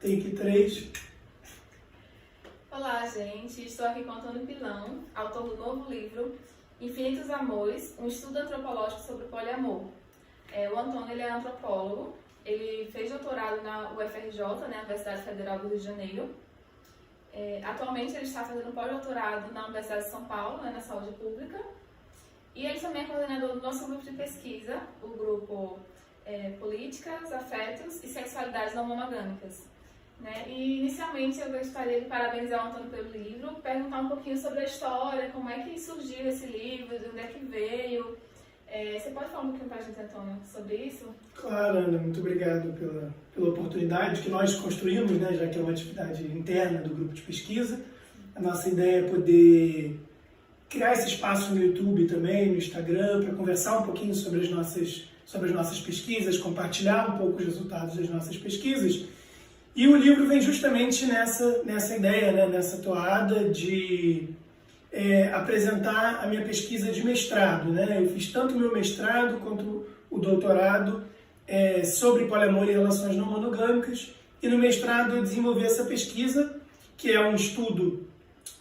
Take 3. Olá, gente. Estou aqui com Antônio Pilão, autor do novo livro Infinitos Amores, um estudo antropológico sobre o poliamor. O Antônio ele é antropólogo, ele fez doutorado na UFRJ, né, Universidade Federal do Rio de Janeiro. Atualmente ele está fazendo pós-doutorado na Universidade de São Paulo, né, na saúde pública. E ele também é coordenador do nosso grupo de pesquisa, o grupo Políticas, Afetos e Sexualidades Não Monogâmicas. Né? E inicialmente eu gostaria de parabenizar o Antônio pelo livro, perguntar um pouquinho sobre a história, como é que surgiu esse livro, de onde é que veio. Você pode falar um pouquinho para a gente, Antônio, sobre isso? Claro, Ana, muito obrigado pela oportunidade que nós construímos, né, já que é uma atividade interna do grupo de pesquisa. A nossa ideia é poder criar esse espaço no YouTube também, no Instagram, para conversar um pouquinho sobre as nossas pesquisas, compartilhar um pouco os resultados das nossas pesquisas. E o livro vem justamente nessa ideia, né, nessa toada de apresentar a minha pesquisa de mestrado. Né? Eu fiz tanto o meu mestrado quanto o doutorado sobre poliamor e relações não monogâmicas. E no mestrado eu desenvolvi essa pesquisa, que é um estudo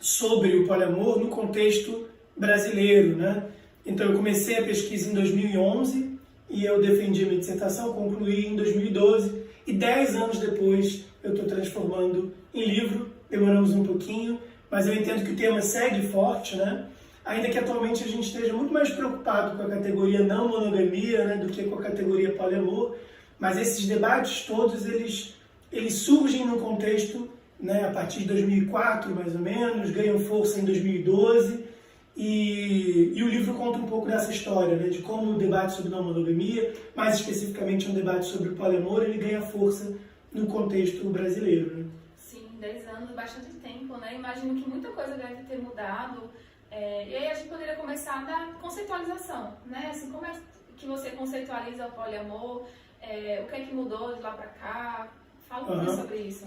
sobre o poliamor no contexto brasileiro. Né? Então eu comecei a pesquisa em 2011 e eu defendi a minha dissertação, concluí em 2012. E 10 anos depois eu estou transformando em livro, demoramos um pouquinho, mas eu entendo que o tema segue forte, né? Ainda que atualmente a gente esteja muito mais preocupado com a categoria não monogamia, né, do que com a categoria poliamor, mas esses debates todos, eles surgem no contexto, né, a partir de 2004, mais ou menos, ganham força em 2012, e o livro conta um pouco dessa história, né, de como o debate sobre não monogamia, mais especificamente um debate sobre o poliamor, ele ganha força no contexto brasileiro. Né? Sim, 10 anos, bastante tempo, né? Imagino que muita coisa deve ter mudado. E aí a gente poderia começar da conceitualização, né? Assim, como é que você conceitualiza o poliamor? O que é que mudou de lá para cá? Fala um pouquinho sobre isso.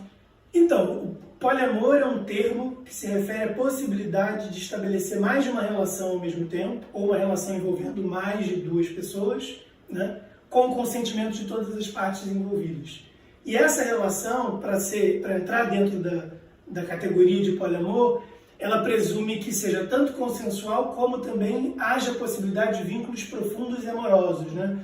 Então, o poliamor é um termo que se refere à possibilidade de estabelecer mais de uma relação ao mesmo tempo, ou uma relação envolvendo mais de duas pessoas, né, com o consentimento de todas as partes envolvidas. E essa relação, para entrar dentro da categoria de poliamor, ela presume que seja tanto consensual como também haja possibilidade de vínculos profundos e amorosos. Né?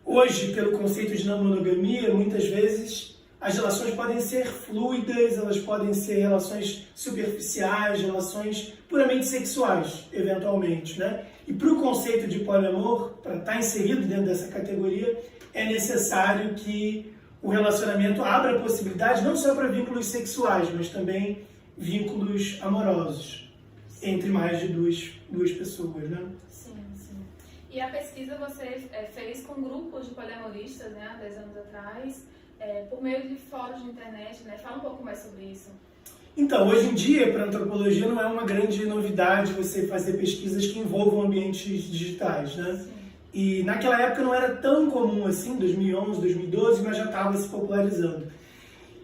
Hoje, pelo conceito de não monogamia, muitas vezes as relações podem ser fluidas, elas podem ser relações superficiais, relações puramente sexuais, eventualmente. Né? E para o conceito de poliamor, para estar inserido dentro dessa categoria, é necessário que o relacionamento abra a possibilidade não só para vínculos sexuais, mas também vínculos amorosos entre mais de duas pessoas. Né? Sim, sim. E a pesquisa você fez com grupos de poliamoristas, né, há 10 anos atrás, por meio de fóruns de internet, né? Fala um pouco mais sobre isso. Então, hoje em dia, para a antropologia, não é uma grande novidade você fazer pesquisas que envolvam ambientes digitais, né? Sim. E naquela época não era tão comum assim, 2011, 2012, mas já estava se popularizando.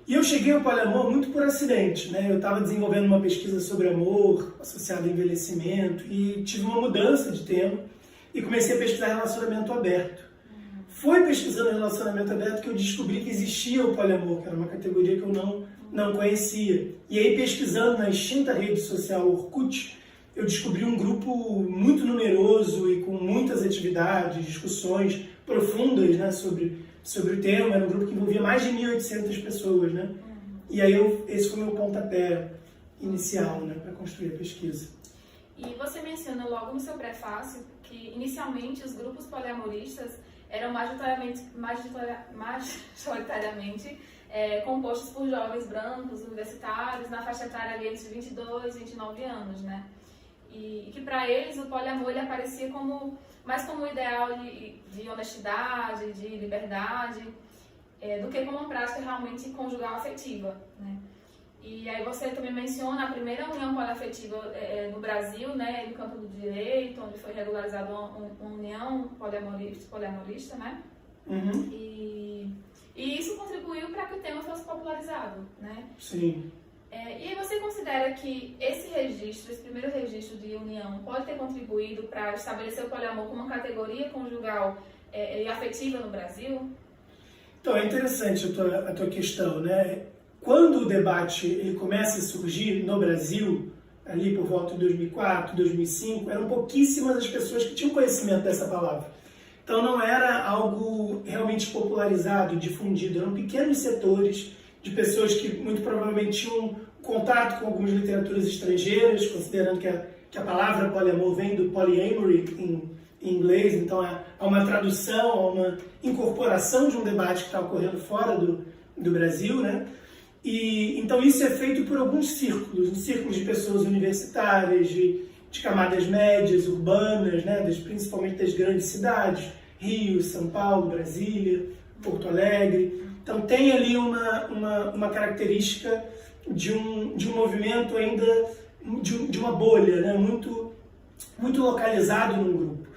E eu cheguei ao poliamor muito por acidente, né? Eu estava desenvolvendo uma pesquisa sobre amor, associado ao envelhecimento, e tive uma mudança de tema e comecei a pesquisar relacionamento aberto. Foi pesquisando relacionamento aberto que eu descobri que existia o poliamor, que era uma categoria que eu não conhecia. E aí, pesquisando na extinta rede social Orkut, eu descobri um grupo muito numeroso e com muitas atividades, discussões profundas, né, sobre o tema. Era um grupo que envolvia mais de 1.800 pessoas. Né? E aí, esse foi o meu pontapé inicial, né, para construir a pesquisa. E você menciona logo no seu prefácio que, inicialmente, os grupos poliamoristas eram majoritariamente compostos por jovens brancos, universitários, na faixa etária ali entre 22 e 29 anos, né? E que para eles o poliamor ele aparecia mais como um ideal de honestidade, de liberdade, do que como uma prática realmente conjugal afetiva, né? E aí você também menciona a primeira união poliafetiva no Brasil, né, no campo do direito, onde foi regularizada uma união poliamorista, né? Uhum. E isso contribuiu para que o tema fosse popularizado, né? Sim. E aí você considera que esse primeiro registro de união, pode ter contribuído para estabelecer o poliamor como uma categoria conjugal e afetiva no Brasil? Então, é interessante a tua questão, né? quando o debate ele começa a surgir no Brasil, ali por volta de 2004, 2005, eram pouquíssimas as pessoas que tinham conhecimento dessa palavra. Então não era algo realmente popularizado, difundido, eram pequenos setores de pessoas que muito provavelmente tinham contato com algumas literaturas estrangeiras, considerando que a palavra poliamor vem do polyamory em inglês, então há uma tradução, há uma incorporação de um debate que está ocorrendo fora do Brasil, né? E então isso é feito por alguns círculos, um círculo de pessoas universitárias, de camadas médias, urbanas, né? Principalmente das grandes cidades, Rio, São Paulo, Brasília, Porto Alegre. Então tem ali uma característica de um movimento ainda, de uma bolha, né? muito localizado num grupo.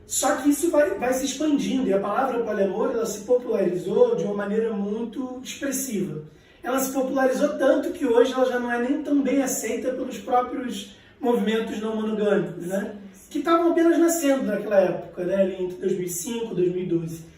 Só que isso vai se expandindo, e a palavra poliamor ela se popularizou de uma maneira muito expressiva. Ela se popularizou tanto que hoje ela já não é nem tão bem aceita pelos próprios movimentos não monogâmicos, né? Que estavam apenas nascendo naquela época, né? Ali entre 2005 e 2012.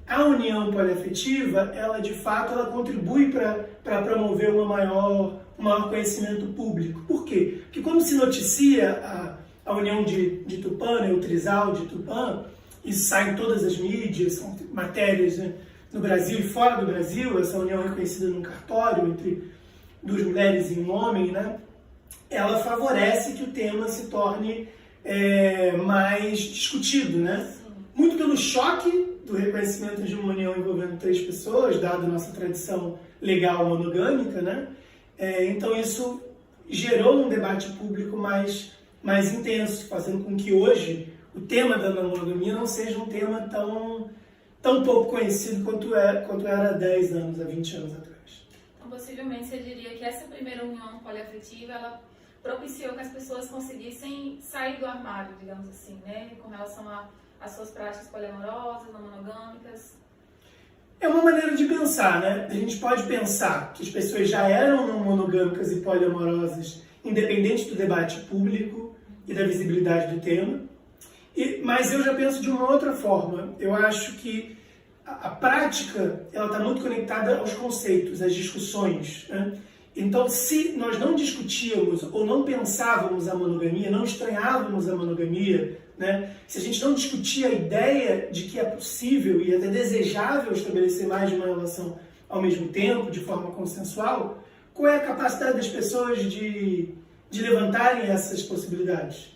A união poliafetiva, ela de fato ela contribui para promover um maior conhecimento público. Por quê? Porque quando se noticia a união de Tupã, né, o trisal de Tupã, isso sai em todas as mídias, são matérias, né, no Brasil e fora do Brasil, essa união é reconhecida num cartório entre duas mulheres e um homem, né, ela favorece que o tema se torne mais discutido, né? Muito pelo choque do reconhecimento de uma união envolvendo 3 pessoas, dado a nossa tradição legal monogâmica, né? Então isso gerou um debate público mais intenso, fazendo com que hoje o tema da não monogamia não seja um tema tão pouco conhecido quanto era há 10 anos, há 20 anos atrás. Então, possivelmente você diria que essa primeira união poliafetiva, ela propiciou que as pessoas conseguissem sair do armário, digamos assim, né? Com relação às suas práticas poliamorosas, não monogâmicas. É uma maneira de pensar, né? A gente pode pensar que as pessoas já eram não monogâmicas e poliamorosas, independente do debate público e da visibilidade do tema. Mas eu já penso de uma outra forma. Eu acho que a prática ela está muito conectada aos conceitos, às discussões, né? Então, se nós não discutíamos ou não pensávamos a monogamia, não estranhávamos a monogamia, né? Se a gente não discutia a ideia de que é possível e até desejável estabelecer mais de uma relação ao mesmo tempo, de forma consensual, qual é a capacidade das pessoas de levantarem essas possibilidades?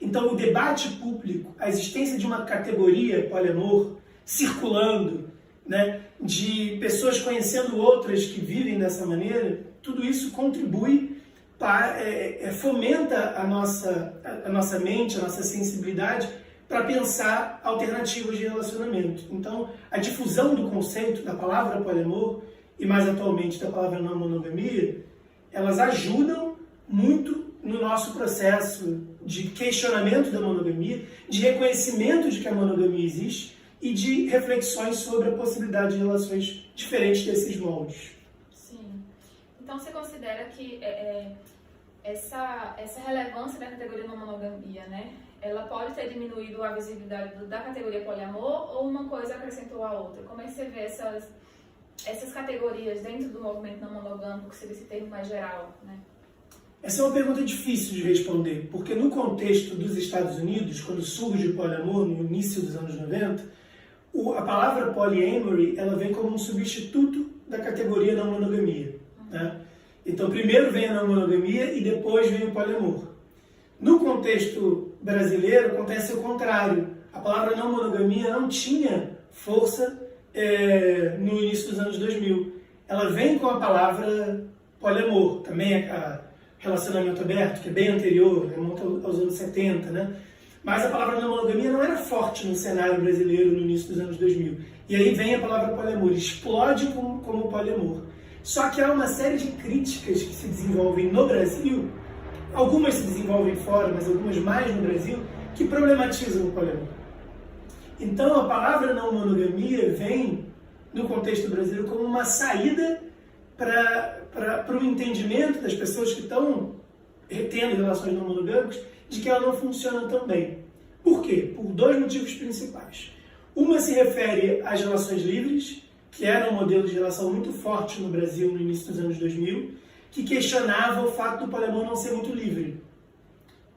Então, o debate público, a existência de uma categoria poliamor circulando, né, de pessoas conhecendo outras que vivem dessa maneira, tudo isso contribui fomenta a nossa mente, a nossa sensibilidade para pensar alternativas de relacionamento. Então, a difusão do conceito da palavra poliamor e mais atualmente da palavra não monogamia, elas ajudam muito no nosso processo de questionamento da monogamia, de reconhecimento de que a monogamia existe e de reflexões sobre a possibilidade de relações diferentes desses moldes. Sim. Então, você considera que essa relevância da categoria não monogamia, né, ela pode ter diminuído a visibilidade da categoria poliamor ou uma coisa acrescentou a outra? Como é que você vê essas categorias dentro do movimento não monogâmico, que seria esse termo mais geral, né? Essa é uma pergunta difícil de responder, porque no contexto dos Estados Unidos, quando surge o poliamor, no início dos anos 90, a palavra polyamory ela vem como um substituto da categoria não monogamia. Né? Então, primeiro vem a não monogamia e depois vem o poliamor. No contexto brasileiro, acontece o contrário. A palavra não monogamia não tinha força no início dos anos 2000. Ela vem com a palavra poliamor, também relacionamento aberto, que é bem anterior, remonta aos anos 70, né? Mas a palavra não monogamia não era forte no cenário brasileiro no início dos anos 2000. E aí vem a palavra poliamor, explode como poliamor. Só que há uma série de críticas que se desenvolvem no Brasil, algumas se desenvolvem fora, mas algumas mais no Brasil, que problematizam o poliamor. Então a palavra não monogamia vem, no contexto brasileiro, como uma saída para o entendimento das pessoas que estão tendo relações não monogâmicas, de que ela não funciona tão bem. Por quê? Por 2 motivos principais. Uma se refere às relações livres, que era um modelo de relação muito forte no Brasil no início dos anos 2000, que questionava o fato do poliamor não ser muito livre.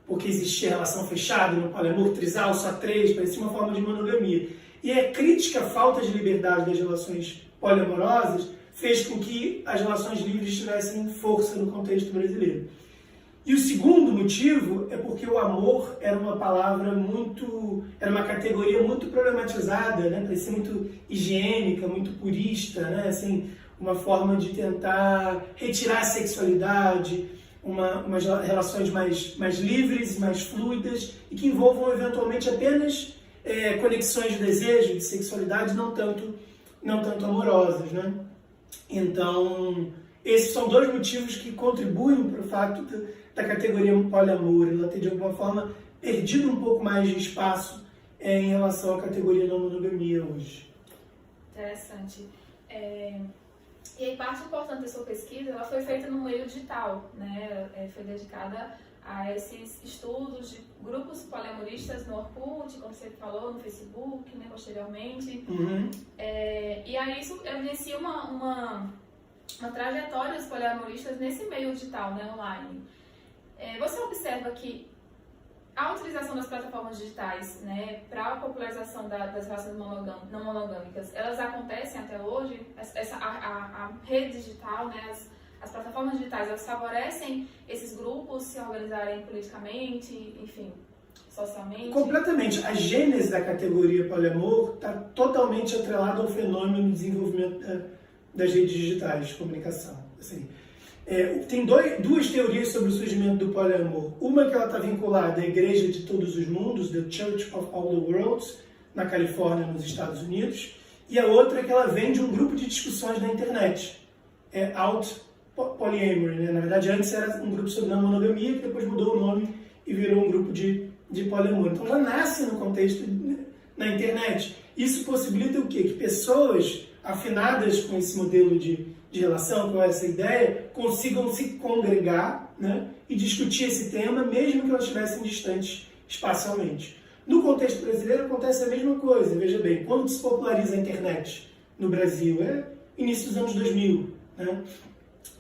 Porque existia relação fechada no poliamor, trisal, só três, parecia uma forma de monogamia. E a crítica à falta de liberdade das relações poliamorosas fez com que as relações livres tivessem força no contexto brasileiro. E o segundo motivo é porque o amor era uma palavra era uma categoria muito problematizada, né? Parecia muito higiênica, muito purista, né? Assim, uma forma de tentar retirar a sexualidade, umas relações mais livres, mais fluidas e que envolvam eventualmente apenas conexões de desejo, de sexualidade, não tanto amorosas, né? Então, esses são dois motivos que contribuem para o fato da categoria poliamor, ela ter de alguma forma perdido um pouco mais de espaço em relação à categoria não monogamia hoje. Interessante. E aí, parte importante da sua pesquisa, ela foi feita no meio digital, né? Foi dedicada a esses estudos de grupos poliamoristas no Orkut, como você falou, no Facebook, né, posteriormente. Uhum. E aí isso evidencia uma trajetória dos poliamoristas nesse meio digital, né, online. Você observa que a utilização das plataformas digitais, né, para a popularização das relações não monogâmicas, elas acontecem até hoje? A rede digital, né, as plataformas digitais, elas favorecem esses grupos se organizarem politicamente, enfim, socialmente? Completamente. A gênese da categoria poliamor está totalmente atrelada ao fenômeno do desenvolvimento das redes digitais de comunicação. Assim, tem duas teorias sobre o surgimento do poliamor. Uma que ela está vinculada à Igreja de Todos os Mundos, The Church of All the Worlds, na Califórnia, nos Estados Unidos, e a outra é que ela vem de um grupo de discussões na internet, Polyamory, né? Na verdade, antes era um grupo sobre não monogamia, que depois mudou o nome e virou um grupo de poliamor. Então, ela nasce no contexto na internet. Isso possibilita o quê? Que pessoas afinadas com esse modelo de relação, com essa ideia, consigam se congregar, né? E discutir esse tema, mesmo que elas estivessem distantes espacialmente. No contexto brasileiro, acontece a mesma coisa. Veja bem, quando se populariza a internet no Brasil? Início dos anos 2000, né?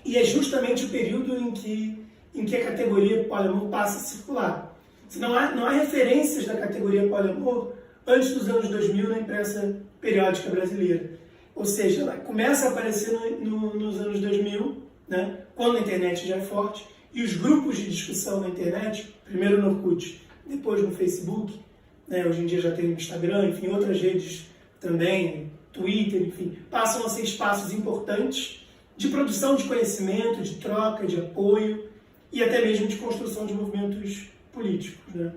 E é justamente o período em que a categoria poliamor passa a circular. Não há referências da categoria poliamor antes dos anos 2000 na imprensa periódica brasileira. Ou seja, ela começa a aparecer nos anos 2000, né, quando a internet já é forte, e os grupos de discussão na internet, primeiro no Orkut, depois no Facebook, né, hoje em dia já tem o Instagram, enfim, outras redes também, Twitter, enfim, passam a ser espaços importantes de produção de conhecimento, de troca, de apoio e até mesmo de construção de movimentos políticos, né?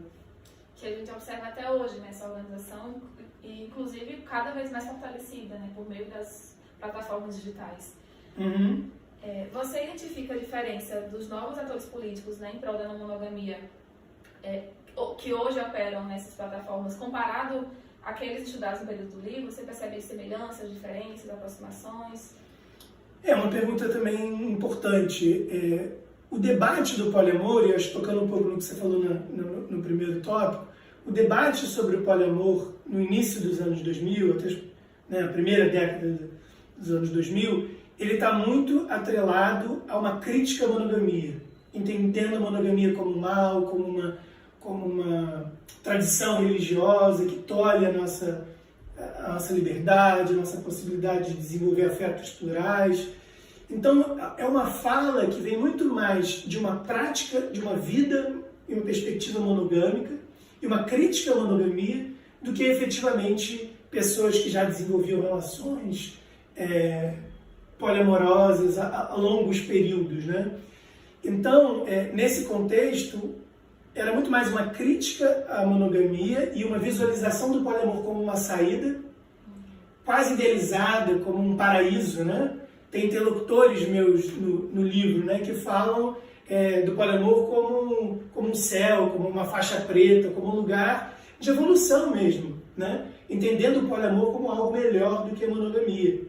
Que a gente observa até hoje nessa organização, e inclusive cada vez mais fortalecida, né, por meio das plataformas digitais. Uhum. Você identifica a diferença dos novos atores políticos, né, em prol da não monogamia, que hoje operam nessas plataformas, comparado àqueles estudados no período do livro? Você percebe semelhanças, diferenças, aproximações? É uma pergunta também importante. O debate do poliamor, e acho que tocando um pouco no que você falou no primeiro tópico, o debate sobre o poliamor no início dos anos 2000, até, né, a primeira década dos anos 2000, ele está muito atrelado a uma crítica à monogamia, entendendo a monogamia como mal, como uma tradição religiosa que tolhe a nossa liberdade, a nossa possibilidade de desenvolver afetos plurais. Então, é uma fala que vem muito mais de uma prática, de uma vida e uma perspectiva monogâmica, e uma crítica à monogamia, do que efetivamente pessoas que já desenvolviam relações poliamorosas a longos períodos, né? Então, nesse contexto, era muito mais uma crítica à monogamia e uma visualização do poliamor como uma saída, quase idealizada como um paraíso, né? Tem interlocutores meus no livro, né, que falam do poliamor como um céu, como uma faixa preta, como um lugar de evolução mesmo, né? Entendendo o poliamor como algo melhor do que a monogamia.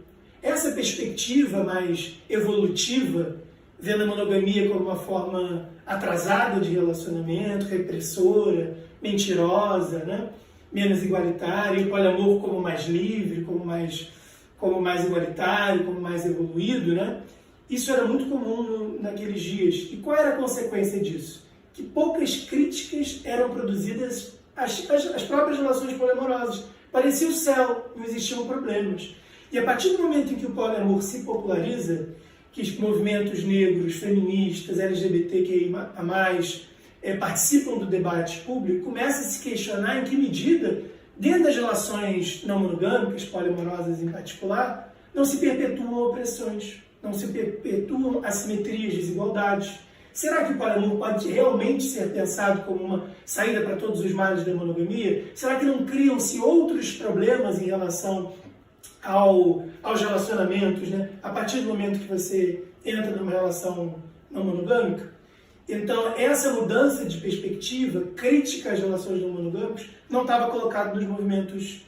Essa perspectiva mais evolutiva, vendo a monogamia como uma forma atrasada de relacionamento, repressora, mentirosa, né? Menos igualitária, e o poliamor como mais livre, como como mais igualitário, como mais evoluído, né? Isso era muito comum naqueles dias. E qual era a consequência disso? Que poucas críticas eram produzidas às próprias relações poliamorosas. Parecia o céu, não existiam problemas. E a partir do momento em que o poliamor se populariza, que os movimentos negros, feministas, LGBTQIA+, participam do debate público, começa a se questionar em que medida, dentro das relações não monogâmicas, poliamorosas em particular, não se perpetuam opressões, não se perpetuam assimetrias, desigualdades. Será que o poliamor pode realmente ser pensado como uma saída para todos os males da monogamia? Será que não criam-se outros problemas em relação aos relacionamentos, né? A partir do momento que você entra numa relação não monogâmica? Então, essa mudança de perspectiva, crítica às relações não monogâmicas, não estava colocada nos movimentos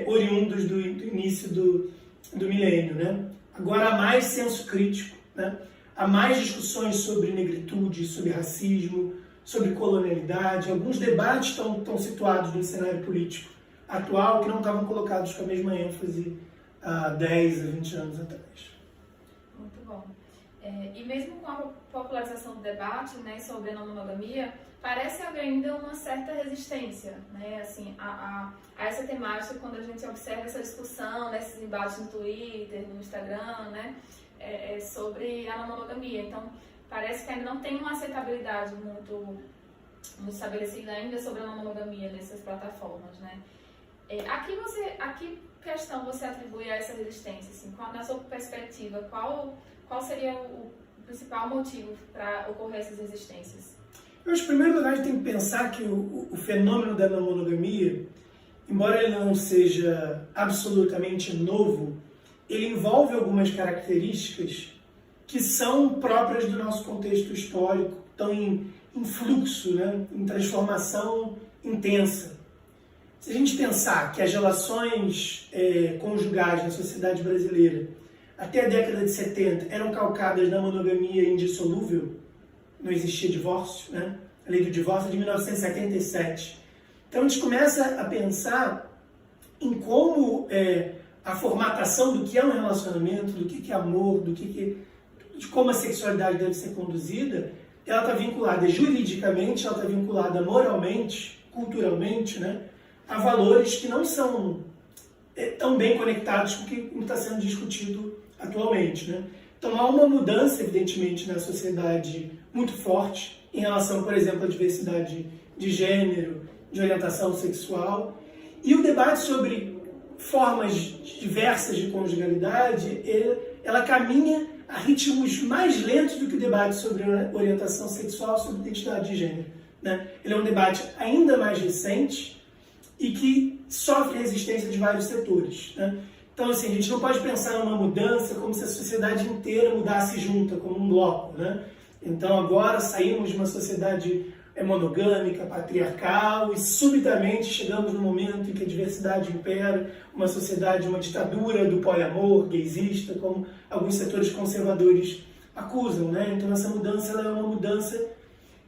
oriundos do início do milênio, né? Agora há mais senso crítico, né? Há mais discussões sobre negritude, sobre racismo, sobre colonialidade. Alguns debates estão situados no cenário político atual que não estavam colocados com a mesma ênfase há 10 a 20 anos atrás. Muito bom. E mesmo com a popularização do debate, né, sobre a não monogamia, parece haver ainda uma certa resistência, né, assim, a essa temática quando a gente observa essa discussão, né, esses embates no Twitter, no Instagram, né, sobre a não monogamia. Então, parece que ainda não tem uma aceitabilidade muito estabelecida ainda sobre a não monogamia nessas plataformas, né. A que questão você atribui a essa resistência? Assim, na sua perspectiva, qual seria o principal motivo para ocorrer essas resistências? Eu acho que, em primeiro lugar, a gente tem que pensar que o fenômeno da não monogamia, embora ele não seja absolutamente novo, ele envolve algumas características que são próprias do nosso contexto histórico, estão em fluxo, né, em transformação intensa. Se a gente pensar que as relações conjugais na sociedade brasileira até a década de 70 eram calcadas na monogamia indissolúvel, não existia divórcio, né? A lei do divórcio é de 1977. Então a gente começa a pensar em como a formatação do que é um relacionamento, do que é amor, de como a sexualidade deve ser conduzida, ela está vinculada juridicamente, ela está vinculada moralmente, culturalmente, né, a valores que não são tão bem conectados com o que está sendo discutido atualmente, né? Então há uma mudança, evidentemente, na sociedade muito forte em relação, por exemplo, à diversidade de gênero, de orientação sexual, e o debate sobre formas diversas de conjugalidade, ela caminha a ritmos mais lentos do que o debate sobre orientação sexual, sobre identidade de gênero, né? Ele é um debate ainda mais recente e que sofre resistência de vários setores, né? Então, assim, a gente não pode pensar numa mudança como se a sociedade inteira mudasse junta, como um bloco, né? Então, agora saímos de uma sociedade monogâmica, patriarcal, e subitamente chegamos no momento em que a diversidade impera, uma sociedade, uma ditadura do poliamor, gaysista, como alguns setores conservadores acusam, né? Então, essa mudança ela é uma mudança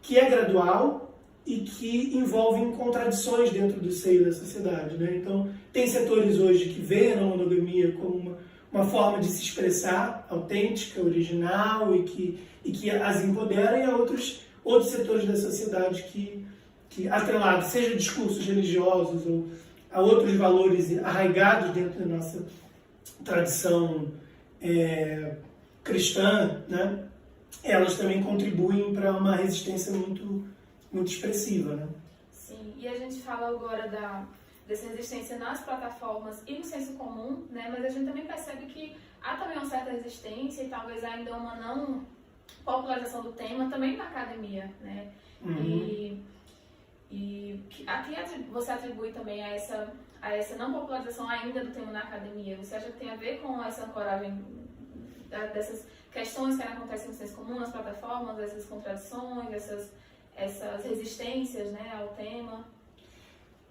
que é gradual e que envolve contradições dentro do seio da sociedade, né? Então, tem setores hoje que veem a monogamia como uma forma de se expressar autêntica, original e que as empodera, e há outros setores da sociedade que atrelados, seja discursos religiosos ou a outros valores arraigados dentro da nossa tradição cristã, né? Elas também contribuem para uma resistência muito expressiva, né? Sim, e a gente fala agora dessa resistência nas plataformas e no senso comum, né? Mas a gente também percebe que há também uma certa resistência e talvez ainda uma não popularização do tema também na academia, né? Uhum. E a que você atribui também a essa não popularização ainda do tema na academia? Você acha que tem a ver com essa ancoragem dessas questões que acontecem no senso comum, nas plataformas, essas contradições, essas resistências, né, ao tema?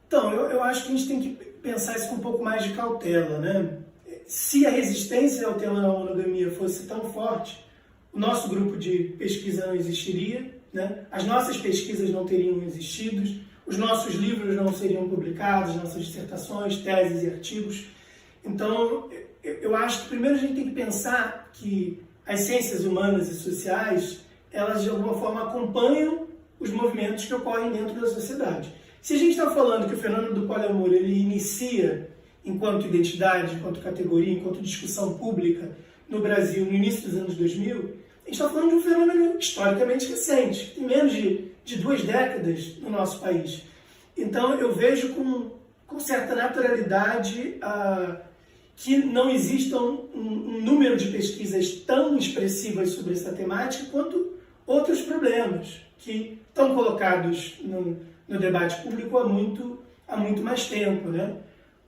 Então, eu acho que a gente tem que pensar isso com um pouco mais de cautela, né? Se a resistência ao tema da monogamia fosse tão forte, o nosso grupo de pesquisa não existiria, né? As nossas pesquisas não teriam existido, os nossos livros não seriam publicados, nossas dissertações, teses e artigos. Então, eu acho que primeiro a gente tem que pensar que as ciências humanas e sociais, elas de alguma forma acompanham os movimentos que ocorrem dentro da sociedade. Se a gente está falando que o fenômeno do poliamor ele inicia enquanto identidade, enquanto categoria, enquanto discussão pública no Brasil no início dos anos 2000, a gente está falando de um fenômeno historicamente recente, tem menos de 2 décadas no nosso país. Então eu vejo com certa naturalidade que não existam um número de pesquisas tão expressivas sobre essa temática quanto outros problemas que estão colocados no debate público há muito mais tempo, né?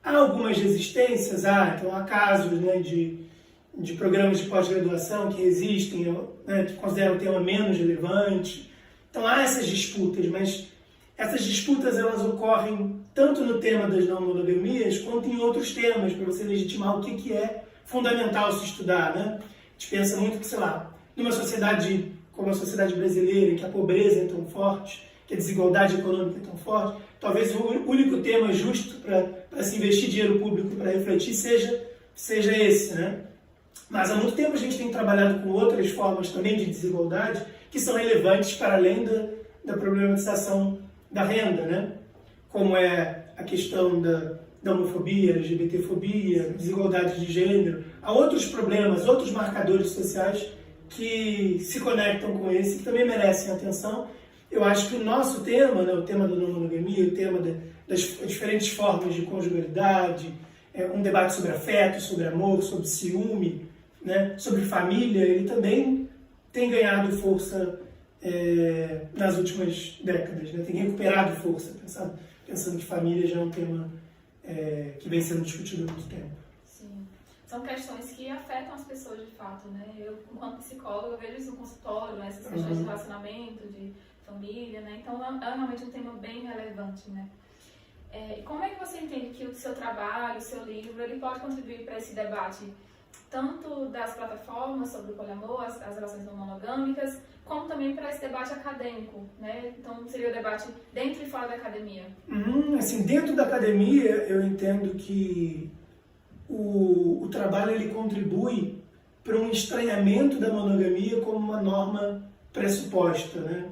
Há algumas resistências, então há casos, né, de programas de pós-graduação que existem, né, que consideram o tema menos relevante. Então há essas disputas, mas essas disputas elas ocorrem tanto no tema das não monogamias quanto em outros temas, para você legitimar o que é fundamental se estudar, né? A gente pensa muito que, sei lá, numa sociedade como a sociedade brasileira, em que a pobreza é tão forte, que a desigualdade econômica é tão forte, talvez o único tema justo para se investir dinheiro público para refletir seja esse, né? Mas há muito tempo a gente tem trabalhado com outras formas também de desigualdade que são relevantes para além da problematização da renda, né? Como é a questão da homofobia, LGBTfobia, desigualdade de gênero. Há outros problemas, outros marcadores sociais que se conectam com esse e que também merecem atenção. Eu acho que o nosso tema, né, o tema da não monogamia, o tema das diferentes formas de conjugalidade, um debate sobre afeto, sobre amor, sobre ciúme, né, sobre família, ele também tem ganhado força nas últimas décadas, né, tem recuperado força, pensando que família já é um tema que vem sendo discutido há muito tempo. Sim. São questões que afetam as pessoas de fato, né? Eu, enquanto psicóloga, eu vejo isso no consultório, né? Essas questões de relacionamento, de família, né? Então é realmente um tema bem relevante, né? Como é que você entende que o seu trabalho, o seu livro, ele pode contribuir para esse debate, tanto das plataformas sobre o poliamor, as relações não monogâmicas, como também para esse debate acadêmico, né? Então seria o debate dentro e fora da academia. Assim, dentro da academia, eu entendo que o trabalho ele contribui para um estranhamento da monogamia como uma norma pressuposta, né?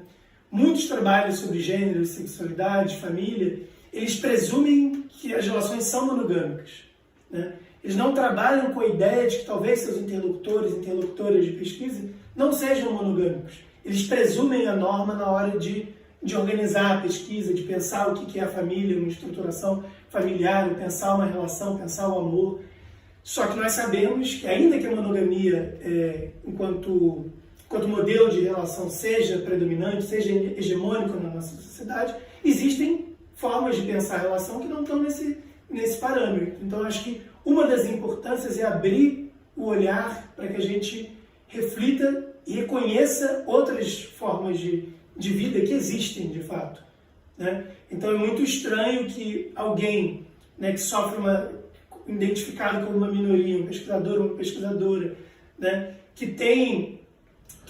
Muitos trabalhos sobre gênero, sexualidade, família, eles presumem que as relações são monogâmicas, né? Eles não trabalham com a ideia de que talvez seus interlocutoras de pesquisa não sejam monogâmicos. Eles presumem a norma na hora de organizar a pesquisa, de pensar o que é a família, uma estruturação familiar, pensar uma relação, pensar o amor. Só que nós sabemos que, ainda que a monogamia, enquanto modelo de relação seja predominante, seja hegemônico na nossa sociedade, existem formas de pensar a relação que não estão nesse parâmetro. Então, acho que uma das importâncias é abrir o olhar para que a gente reflita e reconheça outras formas de vida que existem, de fato, né? Então, é muito estranho que alguém, né, que sofre identificado como uma minoria, um pesquisador ou uma pesquisadora, né, que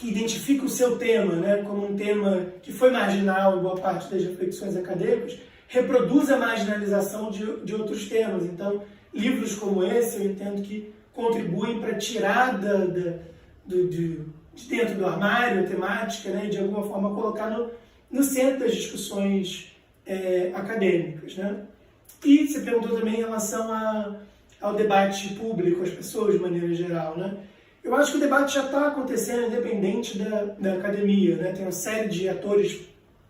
identifica o seu tema, né, como um tema que foi marginal em boa parte das reflexões acadêmicas, reproduz a marginalização de outros temas. Então, livros como esse, eu entendo que contribuem para tirar de dentro do armário a temática, né, e de alguma forma colocar no centro das discussões acadêmicas, né? E você perguntou também em relação ao debate público, as pessoas de maneira geral, né? Eu acho que o debate já está acontecendo independente da academia, né? Tem uma série de atores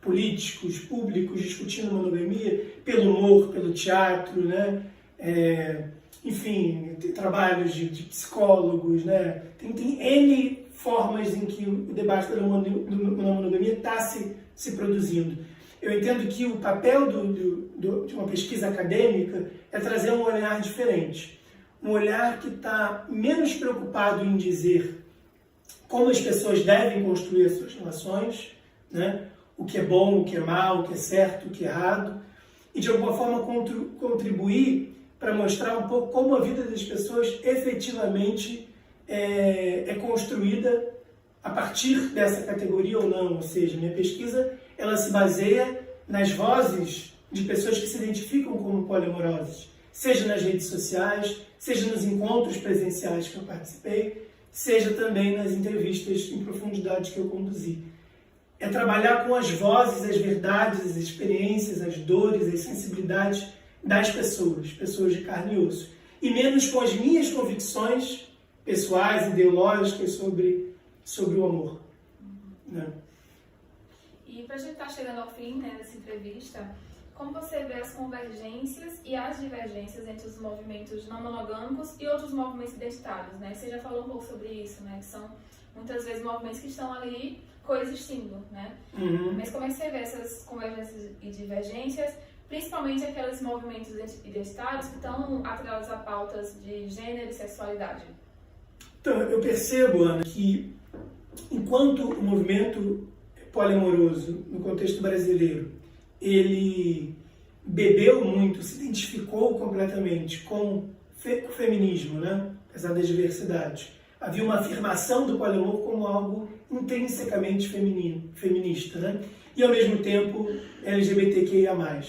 políticos, públicos, discutindo monogamia pelo humor, pelo teatro, né? Enfim, tem trabalhos de psicólogos, né? Tem N formas em que o debate da monogamia está se produzindo. Eu entendo que o papel de uma pesquisa acadêmica é trazer um olhar diferente. Um olhar que está menos preocupado em dizer como as pessoas devem construir as suas relações, né? O que é bom, o que é mal, o que é certo, o que é errado, e de alguma forma contribuir para mostrar um pouco como a vida das pessoas efetivamente é construída a partir dessa categoria ou não. Ou seja, minha pesquisa ela se baseia nas vozes de pessoas que se identificam como poliamorosas, seja nas redes sociais, seja nos encontros presenciais que eu participei, seja também nas entrevistas em profundidade que eu conduzi. É trabalhar com as vozes, as verdades, as experiências, as dores, as sensibilidades das pessoas, pessoas de carne e osso, e menos com as minhas convicções pessoais, ideológicas sobre o amor. Né? E para a gente estar chegando ao fim, né, dessa entrevista, como você vê as convergências e as divergências entre os movimentos não monogâmicos e outros movimentos identitários, né? Você já falou um pouco sobre isso, né? Que são muitas vezes movimentos que estão ali coexistindo, né? Mas como é que você vê essas convergências e divergências, principalmente aqueles movimentos identitários que estão atrelados a pautas de gênero e sexualidade? Então, eu percebo, Ana, que enquanto o movimento poliamoroso, no contexto brasileiro, ele bebeu muito, se identificou completamente com o feminismo, né? Apesar das diversidades. Havia uma afirmação do poliamor como algo intrinsecamente feminista, né? E, ao mesmo tempo, LGBTQIA+.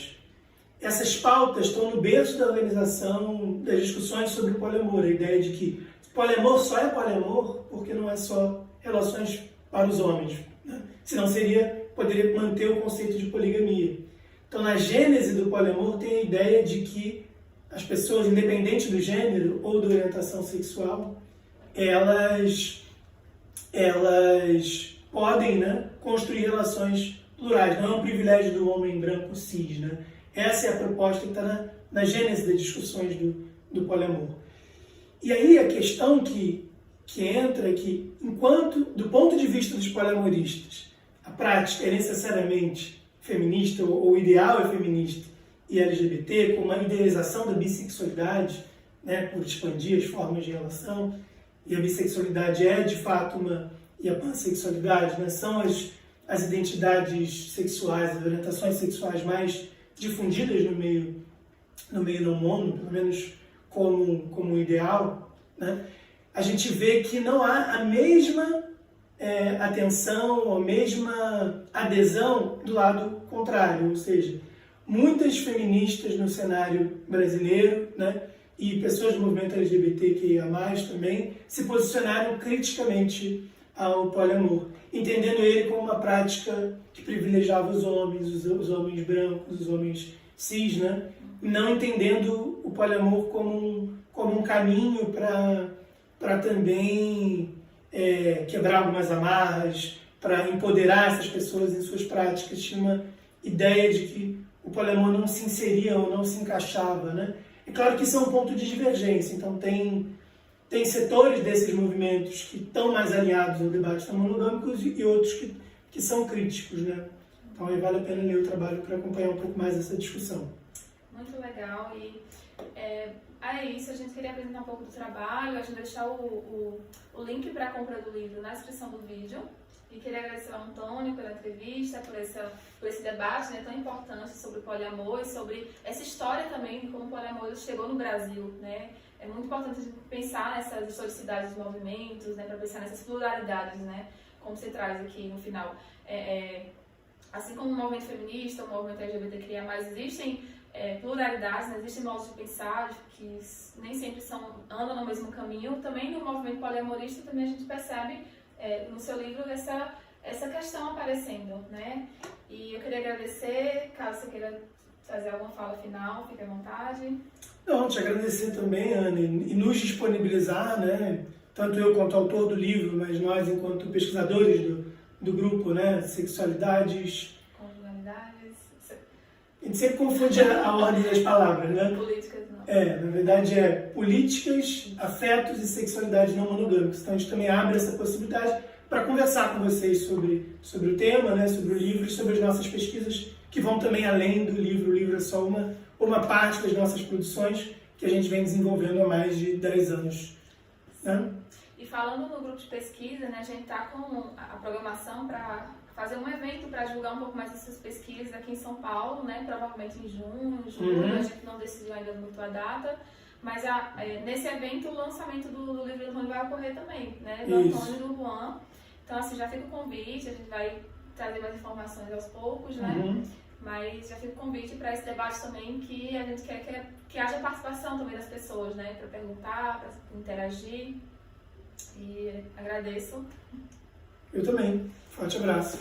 Essas pautas estão no berço da organização das discussões sobre o poliamor, a ideia de que poliamor só é poliamor porque não é só relações para os homens, né? Senão poderia manter o conceito de poligamia. Então, na gênese do poliamor tem a ideia de que as pessoas, independente do gênero ou da orientação sexual, elas podem, né, construir relações plurais. Não é um privilégio do homem branco cis, né? Essa é a proposta que está na gênese das discussões do poliamor. E aí a questão que entra é que, enquanto, do ponto de vista dos poliamoristas, a prática é necessariamente feminista, ou o ideal é feminista e LGBT, com uma idealização da bissexualidade, né, por expandir as formas de relação, e a bissexualidade é, de fato, e a pansexualidade, né, são as identidades sexuais, as orientações sexuais mais difundidas no meio não mono, pelo menos como ideal, né, a gente vê que não há a mesma atenção, a mesma adesão do lado contrário, ou seja, muitas feministas no cenário brasileiro, né, e pessoas do movimento LGBTQIA+, também, se posicionaram criticamente ao poliamor, entendendo ele como uma prática que privilegiava os homens, os homens brancos, os homens cis, né, não entendendo o poliamor como um caminho para também quebrar algumas amarras, para empoderar essas pessoas em suas práticas. Tinha uma ideia de que o poliamor não se inseria ou não se encaixava, né? É claro que isso é um ponto de divergência, então tem setores desses movimentos que estão mais alinhados ao debate não monogâmicos e outros que são críticos, né? Então aí vale a pena ler o trabalho para acompanhar um pouco mais essa discussão. Muito legal, e é isso, a gente queria apresentar um pouco do trabalho, a gente vai deixar o link para a compra do livro na descrição do vídeo. E queria agradecer ao Antônio pela entrevista, por esse debate, né, tão importante sobre o poliamor e sobre essa história também de como o poliamor chegou no Brasil, né? É muito importante a gente pensar nessas historicidades dos movimentos, né, para pensar nessas pluralidades, né, como você traz aqui no final. Assim como o movimento feminista, o movimento LGBTQIA+, existem pluralidades, né, existem modos de pensar que nem sempre andam no mesmo caminho. Também no movimento poliamorista também a gente percebe no seu livro essa questão aparecendo, né? E eu queria agradecer, caso você queira fazer alguma fala final, fique à vontade. Não, te agradecer também, Ana, e nos disponibilizar, né? Tanto eu quanto autor do livro, mas nós enquanto pesquisadores do grupo, né? Sexualidades... Conjugalidades... A gente sempre confunde a ordem das palavras, né? Políticas não. Na verdade políticas, afetos e sexualidade não monogâmicas. Então a gente também abre essa possibilidade para conversar com vocês sobre o tema, né, sobre o livro e sobre as nossas pesquisas, que vão também além do livro. O livro é só uma parte das nossas produções que a gente vem desenvolvendo há mais de 10 anos. Né? E falando no grupo de pesquisa, né, a gente está com a programação para fazer um evento para divulgar um pouco mais dessas pesquisas aqui em São Paulo, né, provavelmente em junho, julho, a gente não decidiu ainda muito a data, mas nesse evento o lançamento do livro do Antônio vai ocorrer também, né, do Antônio e do Juan. Então, assim, já fica o convite, a gente vai trazer mais informações aos poucos, né? mas já fica o convite para esse debate também, que a gente quer que haja participação também das pessoas, né? Para perguntar, para interagir. E agradeço. Eu também. Forte abraço.